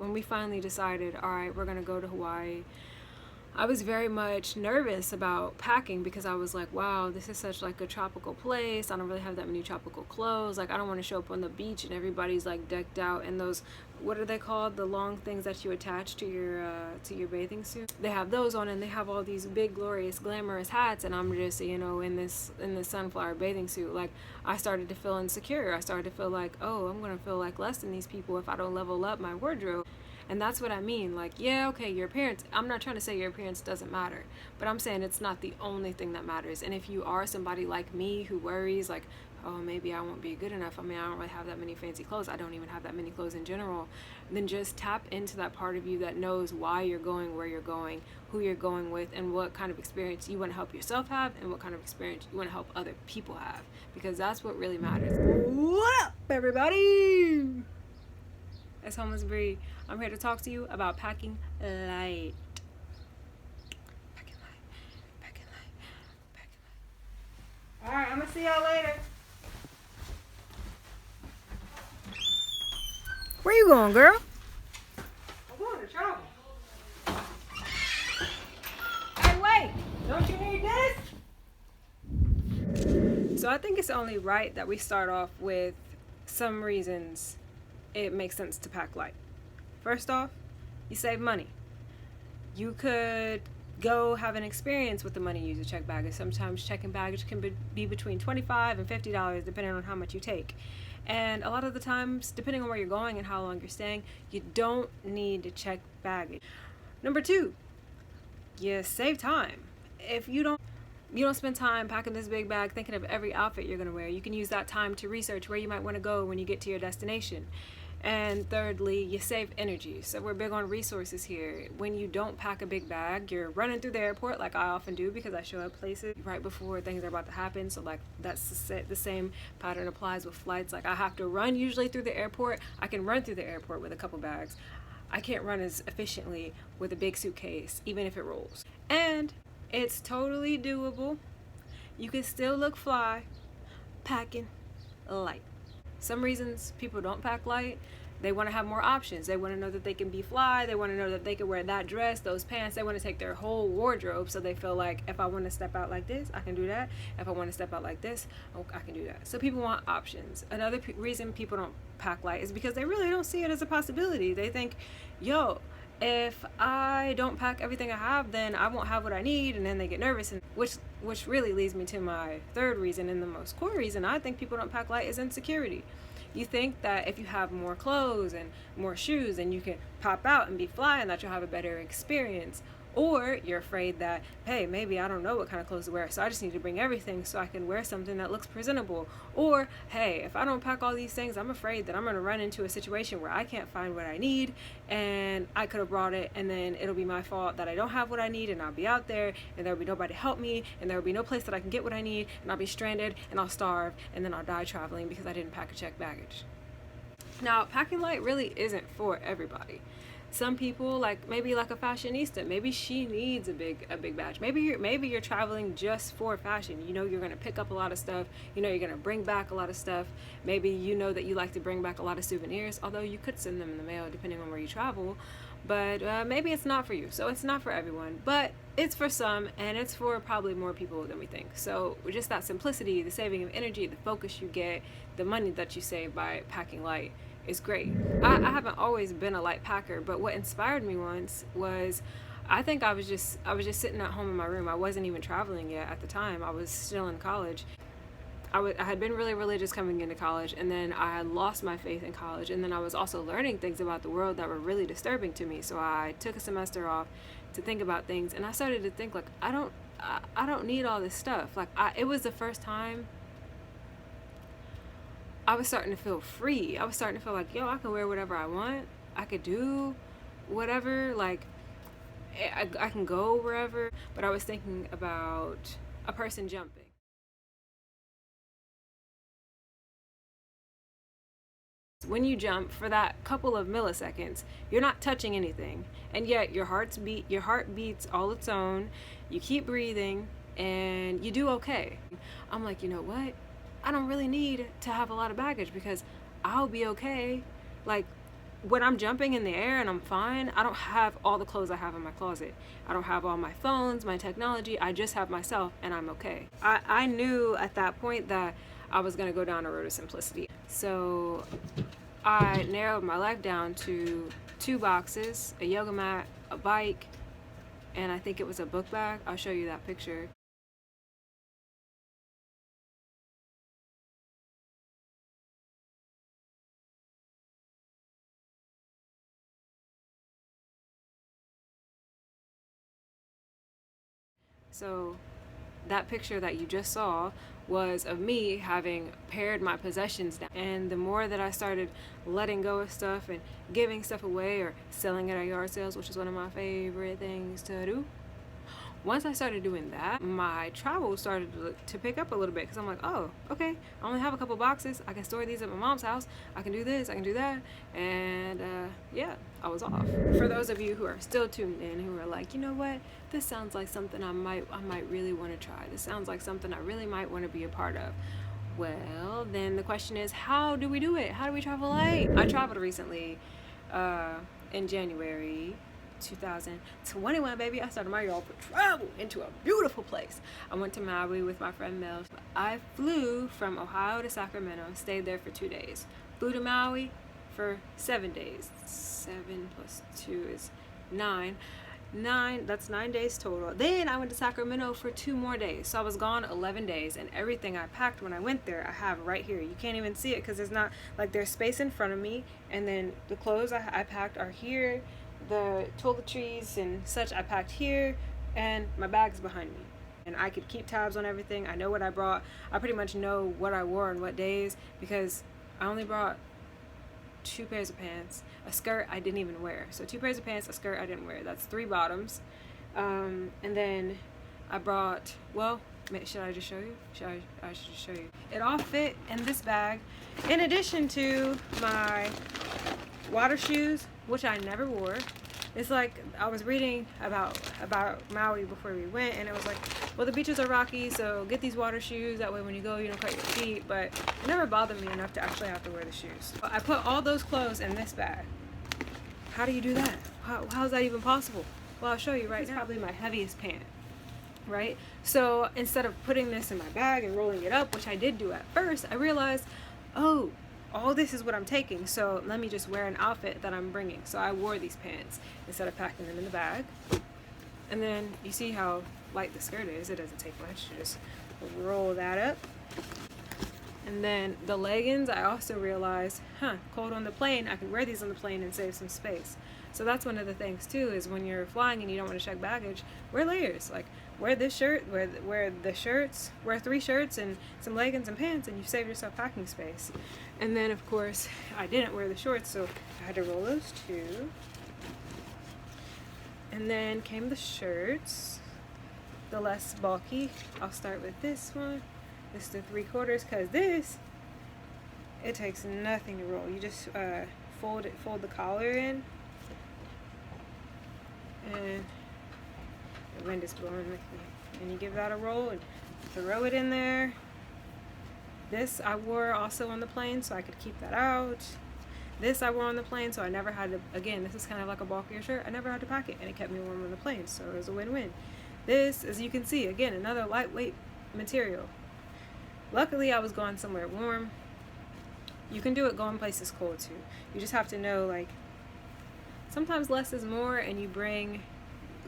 when we finally decided, all right, we're gonna go to Hawaii, I was very much nervous about packing because I was like, wow, this is such like a tropical place. I don't really have that many tropical clothes. Like, I don't want to show up on the beach and everybody's like decked out in those, what are they called? The long things that you attach to your bathing suit. They have those on, and they have all these big, glorious, glamorous hats, and I'm just, you know, in this sunflower bathing suit. Like, I started to feel insecure. I started to feel like, oh, I'm gonna feel like less than these people if I don't level up my wardrobe. And that's what I mean. Like, yeah, okay, your appearance, I'm not trying to say your appearance doesn't matter, but I'm saying it's not the only thing that matters. And if you are somebody like me who worries, like, oh, maybe I won't be good enough. I mean, I don't really have that many fancy clothes. I don't even have that many clothes in general. Then just tap into that part of you that knows why you're going, where you're going, who you're going with, and what kind of experience you want to help yourself have, and what kind of experience you want to help other people have. Because that's what really matters. What up, everybody? It's Homeless Bree. I'm here to talk to you about packing light. Packing light. Packing light. Packing light. Alright, I'm gonna see y'all later. Where you going, girl? I'm going to travel. Hey, wait! Don't you need this? So I think it's only right that we start off with some reasons it makes sense to pack light. First off, you save money. You could go have an experience with the money you use to check baggage. Sometimes checking baggage can be between $25 and $50 depending on how much you take. And a lot of the times, depending on where you're going and how long you're staying, you don't need to check baggage. Number two, you save time. If you don't spend time packing this big bag thinking of every outfit you're going to wear. You can use that time to research where you might want to go when you get to your destination. And thirdly, you save energy. So we're big on resources here. When you don't pack a big bag, you're running through the airport like I often do because I show up places right before things are about to happen. So like that's the same pattern applies with flights. Like I have to run usually through the airport. I can run through the airport with a couple bags. I can't run as efficiently with a big suitcase, even if it rolls. And it's totally doable. You can still look fly packing light. Some reasons people don't pack light, they want to have more options. They want to know that they can be fly. They want to know that they can wear that dress, those pants. They want to take their whole wardrobe so they feel like if I want to step out like this, I can do that. If I want to step out like this, I can do that. So people want options. Another reason people don't pack light is because they really don't see it as a possibility. They think, yo, if I don't pack everything I have, then I won't have what I need, and then they get nervous, and which really leads me to my third reason, and the most core reason I think people don't pack light is insecurity. You think that if you have more clothes and more shoes, then you can pop out and be fly and that you'll have a better experience. Or you're afraid that, hey, maybe I don't know what kind of clothes to wear, so I just need to bring everything so I can wear something that looks presentable. Or, hey, if I don't pack all these things, I'm afraid that I'm going to run into a situation where I can't find what I need, and I could have brought it, and then it'll be my fault that I don't have what I need, and I'll be out there, and there'll be nobody to help me, and there'll be no place that I can get what I need, and I'll be stranded, and I'll starve, and then I'll die traveling because I didn't pack a checked baggage. Now, packing light really isn't for everybody. Some people, like maybe like a fashionista, maybe she needs a big badge. Maybe you're traveling just for fashion. You know you're gonna pick up a lot of stuff. You know you're gonna bring back a lot of stuff. Maybe you know that you like to bring back a lot of souvenirs, although you could send them in the mail depending on where you travel. But maybe it's not for you. So it's not for everyone, but it's for some, and it's for probably more people than we think. So just that simplicity, the saving of energy, the focus you get, the money that you save by packing light is great. I haven't always been a light packer, but what inspired me once was I think I was just sitting at home in my room. I wasn't even traveling yet at the time. I was still in college. I had been really religious coming into college, and then I had lost my faith in college, and then I was also learning things about the world that were really disturbing to me. So I took a semester off to think about things, and I started to think like I don't need all this stuff. Like it was the first time I was starting to feel free. I was starting to feel like, yo, I can wear whatever I want. I could do whatever. Like, I can go wherever. But I was thinking about a person jumping. When you jump for that couple of milliseconds, you're not touching anything. And yet your heart beats all its own. You keep breathing and you do okay. I'm like, you know what? I don't really need to have a lot of baggage because I'll be okay. Like, when I'm jumping in the air and I'm fine, I don't have all the clothes I have in my closet. I don't have all my phones, my technology. I just have myself, and I'm okay. I knew at that point that I was going to go down a road of simplicity. So I narrowed my life down to 2 boxes, a yoga mat, a bike, and I think it was a book bag. I'll show you that picture. So that picture that you just saw was of me having pared my possessions down. And the more that I started letting go of stuff and giving stuff away or selling it at yard sales, which is one of my favorite things to do, once I started doing that, my travel started to pick up a little bit, because I'm like, oh, okay, I only have a couple boxes. I can store these at my mom's house. I can do this, I can do that. And yeah, I was off. For those of you who are still tuned in, who are like, you know what, this sounds like something I might really want to try. This sounds like something I really might want to be a part of. Well, then the question is, how do we do it? How do we travel light? I traveled recently in January 2021, baby. I started my year off with travel into a beautiful place. I went to Maui with my friend Mel. I flew from Ohio to Sacramento, stayed there for 2 days. Flew to Maui for 7 days. 7 plus 2 is 9. That's 9 days total. Then I went to Sacramento for 2 more days. So I was gone 11 days, and everything I packed when I went there, I have right here. You can't even see it because there's not, like, there's space in front of me, and then the clothes I packed are here. The toiletries and such I packed here, and my bag's behind me. And I could keep tabs on everything. I know what I brought. I pretty much know what I wore on what days, because I only brought 2 pairs of pants, a skirt I didn't even wear. So 2 pairs of pants, a skirt I didn't wear. That's 3 bottoms. And then I brought, well, should I just show you? I should just show you. It all fit in this bag, in addition to my water shoes, which I never wore. It's like, I was reading about Maui before we went, and it was like, well, the beaches are rocky, so get these water shoes, that way when you go you don't cut your feet. But it never bothered me enough to actually have to wear the shoes. I put all those clothes in this bag. How do you do that? How is that even possible? Well, I'll show you right now. It's probably my heaviest pant, right? So instead of putting this in my bag and rolling it up, which I did do at first, I realized, oh, all this is what I'm taking, so let me just wear an outfit that I'm bringing. So I wore these pants instead of packing them in the bag. And then you see how light the skirt is. It doesn't take much. You just roll that up. And then the leggings, I also realized, cold on the plane, I can wear these on the plane and save some space. So that's one of the things too, is when you're flying and you don't want to check baggage, wear layers. Like, wear this shirt, wear the shirts, wear 3 shirts and some leggings and pants, and you save yourself packing space. And then of course I didn't wear the shorts, so I had to roll those too. And then came the shirts, the less bulky. I'll start with this one. This is the 3/4, because this, it takes nothing to roll. You just fold the collar in, and the wind is blowing with me. And you give that a roll and throw it in there. This I wore also on the plane, so I could keep that out. This I wore on the plane, so I never had to, again, this is kind of like a bulkier shirt, I never had to pack it, and it kept me warm on the plane, so it was a win-win. This, as you can see, again, another lightweight material. Luckily, I was going somewhere warm. You can do it going places cold too. You just have to know, like, sometimes less is more, and you bring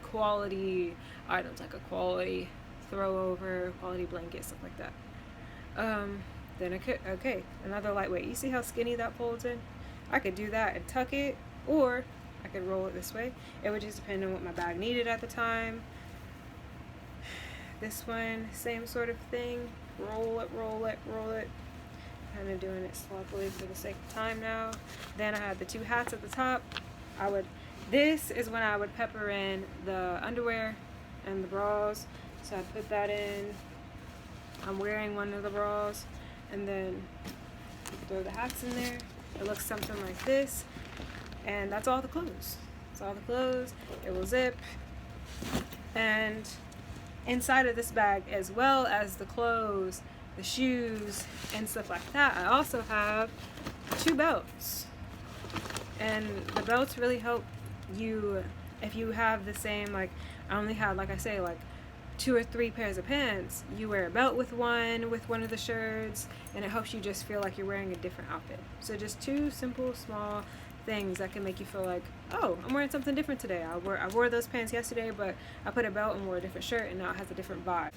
quality items, like a quality throw over, quality blanket, stuff like that. Then okay, another lightweight. You see how skinny that folds in? I could do that and tuck it, or I could roll it this way. It would just depend on what my bag needed at the time. This one, same sort of thing. Roll it, roll it, roll it. Kind of doing it sloppily for the sake of time now. Then I had the 2 hats at the top. This is when I would pepper in the underwear and the bras. So I put that in. I'm wearing one of the bras, and then throw the hats in there. It looks something like this, and that's all the clothes. That's all the clothes. It will zip. And inside of this bag, as well as the clothes, the shoes, and stuff like that, I also have 2 belts. And the belts really help you if you have the same, like, I only had, like I say, like 2 or 3 pairs of pants. You wear a belt with one of the shirts, and it helps you just feel like you're wearing a different outfit. So just 2 simple, small things that can make you feel like, oh, I'm wearing something different today. I wore those pants yesterday, but I put a belt and wore a different shirt, and now it has a different vibe.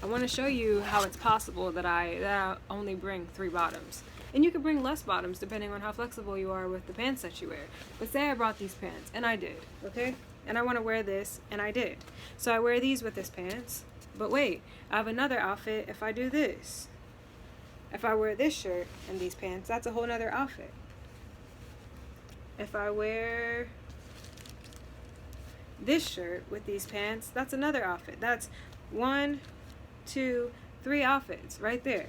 I want to show you how it's possible that I only bring 3 bottoms. And you can bring less bottoms depending on how flexible you are with the pants that you wear. But say I brought these pants, and I did, okay? And I want to wear this, and I did. So I wear these with this pants. But wait, I have another outfit if I do this. If I wear this shirt and these pants, that's a whole nother outfit. If I wear this shirt with these pants, that's another outfit. That's 1, 2, 3 outfits right there.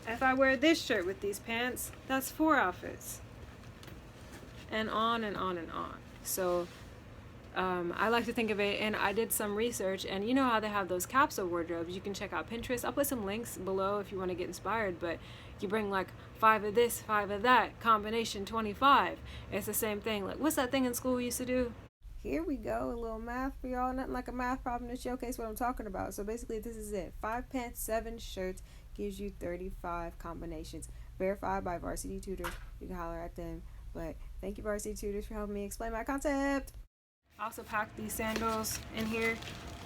If I wear this shirt with these pants, that's 4 outfits. And on and on and on. So I like to think of it, and I did some research, and you know how they have those capsule wardrobes. You can check out Pinterest. I'll put some links below if you want to get inspired, but you bring like 5 of this, 5 of that, combination 25. It's the same thing. Like, what's that thing in school we used to do? Here we go, a little math for y'all. Nothing like a math problem to showcase what I'm talking about. So basically, this is it. 5 pants, 7 shirts gives you 35 combinations. Verified by Varsity Tutors. You can holler at them. But thank you, Varsity Tutors, for helping me explain my concept. I also packed these sandals in here.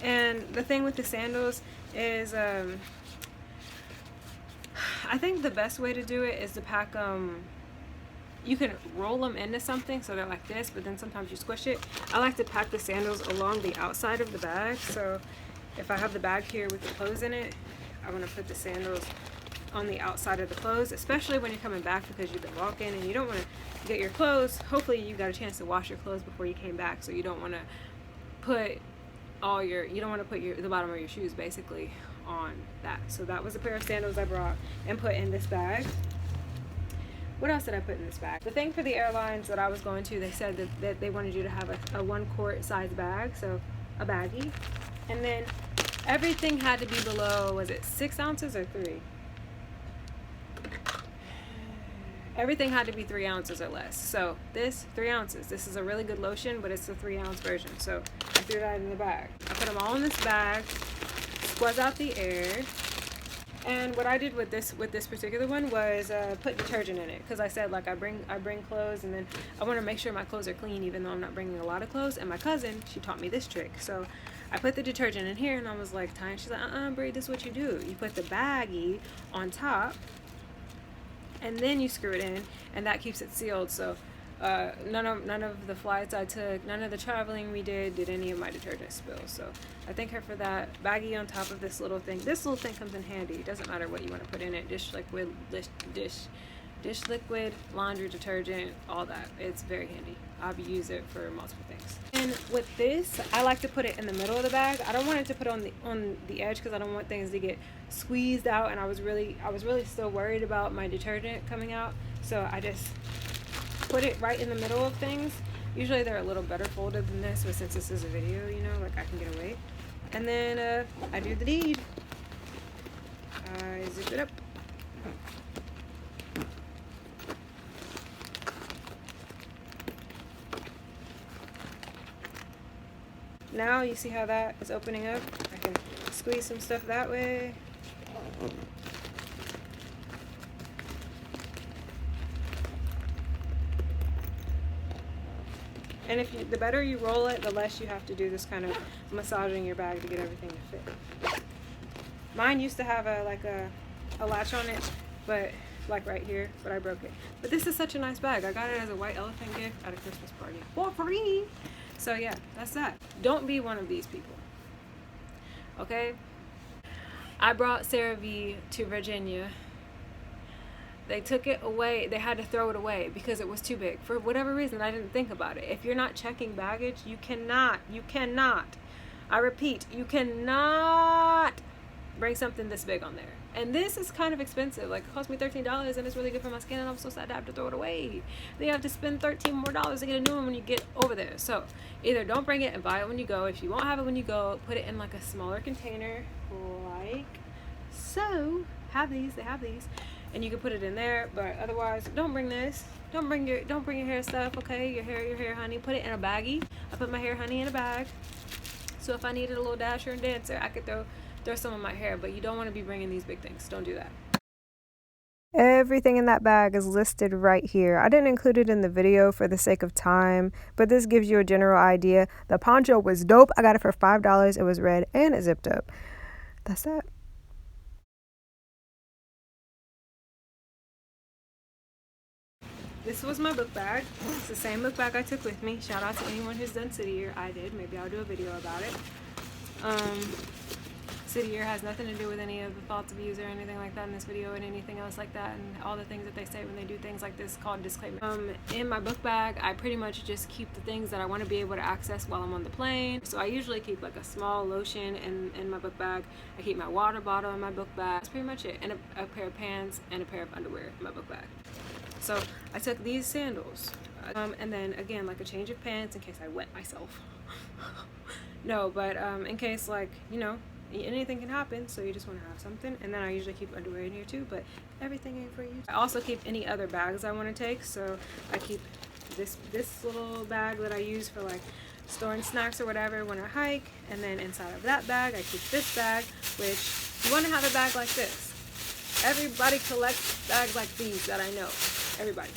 And the thing with the sandals is, I think the best way to do it is to pack them. You can roll them into something so they're like this, but then sometimes you squish it. I like to pack the sandals along the outside of the bag. So if I have the bag here with the clothes in it, I want to put the sandals on the outside of the clothes, especially when you're coming back because you've been walking and you don't want to get your clothes. Hopefully you got a chance to wash your clothes before you came back, so you don't want to put the bottom of your shoes basically on that. So that was a pair of sandals I brought and put in this bag. What else did I put in this bag? The thing for the airlines that I was going to, they said that they wanted you to have a 1 quart size bag, so a baggie. And then everything had to be below, was it 6 ounces or 3? Everything had to be 3 ounces or less. So this, 3 ounces. This is a really good lotion, but it's a 3-ounce version. So I threw that in the bag. I put them all in this bag, squeeze out the air. And what I did with this particular one was put detergent in it, because I said, like, I bring clothes, and then I want to make sure my clothes are clean even though I'm not bringing a lot of clothes. And my cousin, she taught me this trick. So I put the detergent in here, and I was like, Ty, she's like, Brie, this is what you do. You put the baggie on top, and then you screw it in, and that keeps it sealed. So none of the flights I took, none of the traveling we did any of my detergent spill. So I thank her for that. Baggie on top of this little thing. This little thing comes in handy. It doesn't matter what you want to put in it. Dish liquid, laundry detergent, all that. It's very handy. I'll use it for multiple things. And with this, I like to put it in the middle of the bag. I don't want it to put on the edge because I don't want things to get squeezed out, and I was really still worried about my detergent coming out. So I just put it right in the middle of things. Usually they're a little better folded than this, but since this is a video, you know, like, I can get away. And then I do the deed. I zip it up. Now you see how that is opening up? I can squeeze some stuff that way. And the better you roll it, the less you have to do this kind of massaging your bag to get everything to fit. Mine used to have a latch on it, but like right here, but I broke it. But this is such a nice bag. I got it as a white elephant gift at a Christmas party for free. So yeah, that's that. Don't be one of these people. Okay? I brought Sarah V to Virginia. They took it away. They had to throw it away because it was too big. For whatever reason, I didn't think about it. If you're not checking baggage, you cannot, I repeat, you cannot bring something this big on there. And this is kind of expensive. Like, it cost me $13 and it's really good for my skin, and I'm so sad to have to throw it away. Then you have to spend $13 more to get a new one when you get over there. So either don't bring it and buy it when you go. If you won't have it when you go, put it in like a smaller container, like so. They have these. And you can put it in there, but otherwise, don't bring this. don't bring your hair stuff, okay? Your hair honey. Put it in a baggie. I put my hair honey in a bag. So if I needed a little dasher and dancer, I could throw some of my hair. But you don't want to be bringing these big things. Don't do that. Everything in that bag is listed right here. I didn't include it in the video for the sake of time, but this gives you a general idea. The poncho was dope. I got it for $5. It was red and it zipped up. That's that. This was my book bag. It's the same book bag I took with me. Shout out to anyone who's done city year. I did. Maybe I'll do a video about it. City year has nothing to do with any of the thoughts of use or anything like that in this video and anything else like that, and all the things that they say when they do things like this called disclaimer. In my book bag, I pretty much just keep the things that I want to be able to access while I'm on the plane. So I usually keep like a small lotion in my book bag. I keep my water bottle in my book bag. That's pretty much it. And a pair of pants and a pair of underwear in my book bag. So I took these sandals, and then again, like a change of pants in case I wet myself. No, but in case, like, you know, anything can happen, so you just want to have something. And then I usually keep underwear in here too, but everything ain't for you. I also keep any other bags I want to take, so I keep this little bag that I use for like storing snacks or whatever when I hike, and then inside of that bag I keep this bag, which you want to have a bag like this. Everybody collects bags like these that I know. Everybody,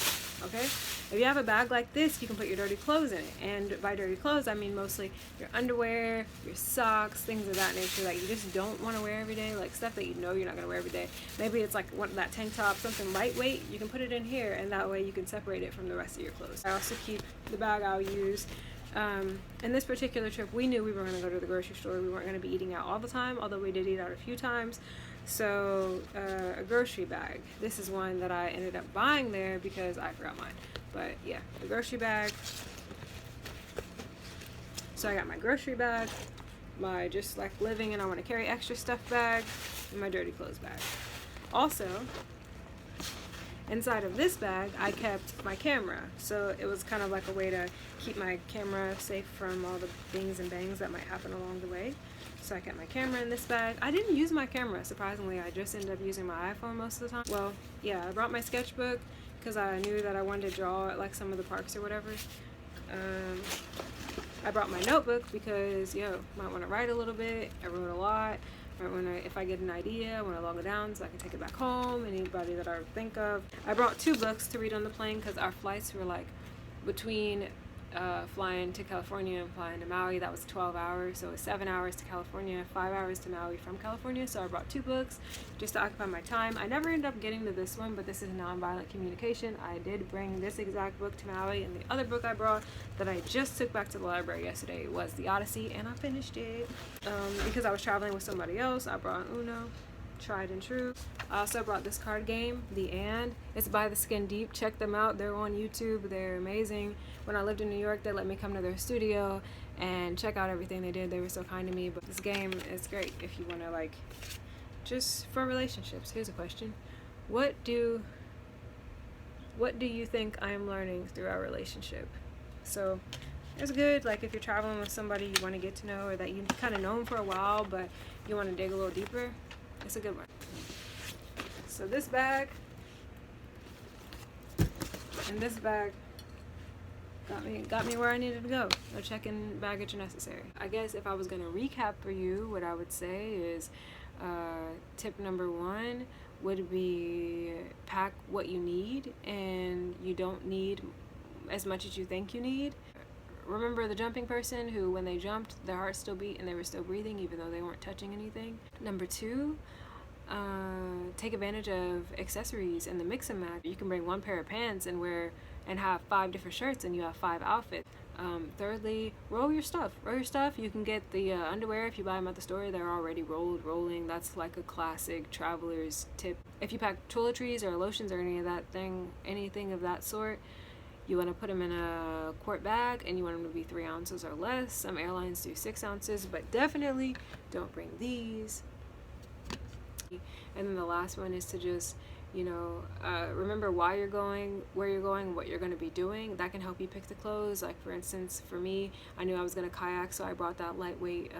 okay? If you have a bag like this, you can put your dirty clothes in it. And by dirty clothes, I mean mostly your underwear, your socks, things of that nature that you just don't want to wear every day, like stuff that you know you're not going to wear every day. Maybe it's like that tank top, something lightweight. You can put it in here, and that way you can separate it from the rest of your clothes. I also keep the bag I'll use. In this particular trip, we knew we were going to go to the grocery store. We weren't going to be eating out all the time, although we did eat out a few times. So a grocery bag. This is one that I ended up buying there because I forgot mine. But yeah, the grocery bag. So I got my grocery bag, my just like living and I want to carry extra stuff bag, and my dirty clothes bag. Also, inside of this bag, I kept my camera. So it was kind of like a way to keep my camera safe from all the bings and bangs that might happen along the way. So I kept my camera in this bag. I didn't use my camera, surprisingly. I just ended up using my iPhone most of the time. Well, yeah, I brought my sketchbook because I knew that I wanted to draw at like some of the parks or whatever. I brought my notebook because, might want to write a little bit. I wrote a lot. If I get an idea, I want to log it down so I can take it back home, anybody that I think of. I brought 2 books to read on the plane because our flights were like between flying to California and flying to Maui. That was 12 hours, so it was 7 hours to California, 5 hours to Maui from California. So I brought 2 books just to occupy my time. I never ended up getting to this one, but this is nonviolent communication. I did bring this exact book to Maui, and the other book I brought that I just took back to the library yesterday was The Odyssey, and I finished it. Because I was traveling with somebody else, I brought Uno, tried and true. I also brought this card game, The And. It's by The Skin Deep. Check them out. They're on YouTube. They're amazing. When I lived in New York, they let me come to their studio and check out everything they did. They were so kind to me. But this game is great if you want to, like, just for relationships. Here's a question. What do you think I am learning through our relationship? So it's good, like, if you're traveling with somebody you want to get to know, or that you kind of know them for a while, but you want to dig a little deeper. It's a good one. So this bag and this bag got me where I needed to go. No check-in baggage necessary. I guess if I was gonna recap for you, what I would say is tip number 1 would be pack what you need, and you don't need as much as you think you need. Remember the jumping person who, when they jumped, their heart still beat and they were still breathing even though they weren't touching anything. Number 2, take advantage of accessories and the mix and match. You can bring 1 pair of pants and have 5 different shirts and you have 5 outfits. Thirdly, roll your stuff. You can get the underwear if you buy them at the store. They're already rolling. That's like a classic traveler's tip. If you pack toiletries or lotions or anything of that sort, you want to put them in a quart bag, and you want them to be 3 ounces or less. Some airlines do 6 ounces, but definitely don't bring these. And then the last one is to just, remember why you're going, where you're going, what you're going to be doing. That can help you pick the clothes. Like, for instance, for me, I knew I was going to kayak, so I brought that lightweight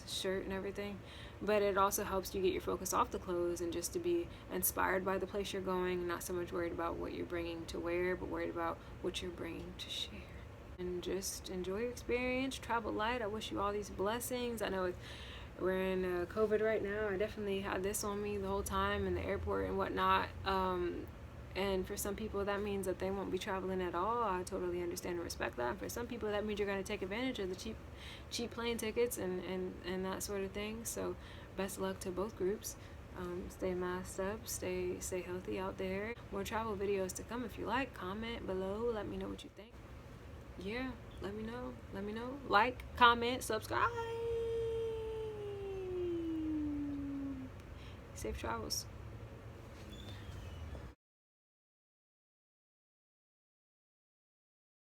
shirt and everything. but it also helps you get your focus off the clothes and just to be inspired by the place you're going, not so much worried about what you're bringing to wear, but worried about what you're bringing to share. And just enjoy your experience, travel light. I wish you all these blessings. I know we're in COVID right now. I definitely had this on me the whole time in the airport and whatnot. And for some people, that means that they won't be traveling at all. I totally understand and respect that. And for some people, that means you're going to take advantage of the cheap plane tickets and that sort of thing. So best of luck to both groups. Stay masked up, stay healthy out there. More travel videos to come. If you like, comment below. Let me know what you think. Yeah, let me know. Like, comment, subscribe. Safe travels.